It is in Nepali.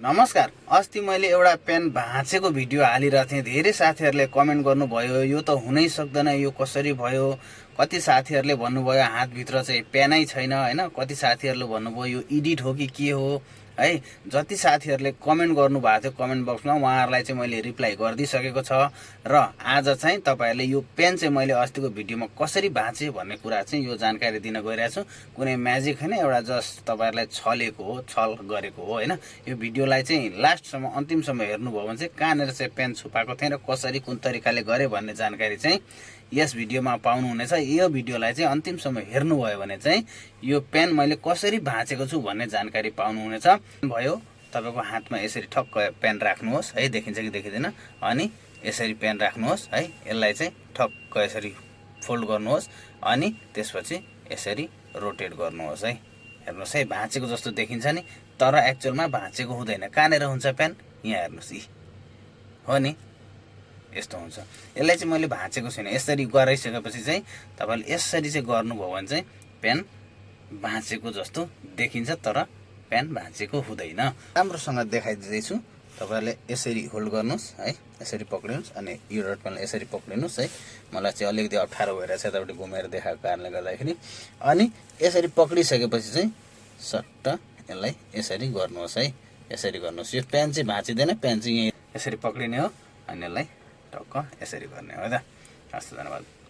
नमस्कार। अस्ति मैले एउटा पेन भाँचेको भिडियो हालिरहेको थिएँ। धेरै साथीहरूले कमेन्ट गर्नुभयो, यो त हुनै सक्दैन, यो कसरी भयो। कति साथीहरूले भन्नुभयो हातभित्र चाहिँ पेनै छैन हैन। कति साथीहरूले भन्नुभयो यो एडिट हो कि के हो है। जति साथीहरूले कमेन्ट गर्नुभएको थियो कमेन्ट बक्समा, उहाँहरूलाई चाहिँ मैले रिप्लाई गरिदिइसकेको छ। र आज चाहिँ तपाईहरुले यो पेन चाहिँ मैले अस्तिको भिडियोमा कसरी भाँचे भन्ने कुरा चाहिँ यो जानकारी दिन गइरहेको छु। कुनै म्याजिक हैन, एउटा जस्ट तपाईहरुलाई छलेको हो, छल गरेको हो हैन। यो भिडियोलाई चाहिँ लास्टसम्म अन्तिमसम्म हेर्नुभयो भने चाहिँ कहाँनेर चाहिँ पेन छुपाएको थिएँ र कसरी कुन तरिकाले गरे भन्ने जानकारी चाहिँ यस भिडियोमा पाउनुहुनेछ। यो भिडियोलाई चाहिँ अन्तिमसम्म हेर्नुभयो भने चाहिँ यो पेन मैले कसरी भाँचेको छु भन्ने जानकारी पाउनुहुनेछ। भयो तपाईको हातमा यसरी ठक्क पेन राख्नुहोस् है, देखिन्छ कि देखिदैन। अनि यसरी पेन राख्नुहोस् है, यसलाई चाहिँ ठक्क यसरी फोल्ड गर्नुहोस् अनि त्यसपछि यसरी रोटेट गर्नुहोस् है। हेर्नुहोस् है, भाँचेको जस्तो देखिन्छ नि, तर एक्चुअलमा भाँचेको हुँदैन। कहाँनेर हुन्छ पेन, यहाँ हेर्नुहोस्, यी हो नि, यस्तो हुन्छ। यसलाई चाहिँ मैले भाँचेको छैन। यसरी गराइसकेपछि चाहिँ तपाईले यसरी चाहिँ गर्नुभयो भने चाहिँ पेन भाँचेको जस्तो देखिन्छ, तर पेन भाँचेको हुँदैन। राम्रोसँग देखाइदिँदैछु। तपाईहरुले यसरी होल्ड गर्नुहोस् है, यसरी पक्रिनुहोस् अनि यो डट पेनलाई यसरी पक्रिनुहोस् है। मलाई चाहिँ अलिकति अप्ठ्यारो भइरहेछ यतापट्टि घुमेर देखाएको कारणले गर्दाखेरि। अनि यसरी पक्रिसकेपछि चाहिँ सट्ट यसलाई यसरी गर्नुहोस् है, यसरी गर्नुहोस्। यो पेन चाहिँ भाँचिदैन, पेन चाहिँ यही यसरी पक्रिने हो अनि यसलाई टक्क यसरी गर्ने हो त। हस्, धन्यवाद।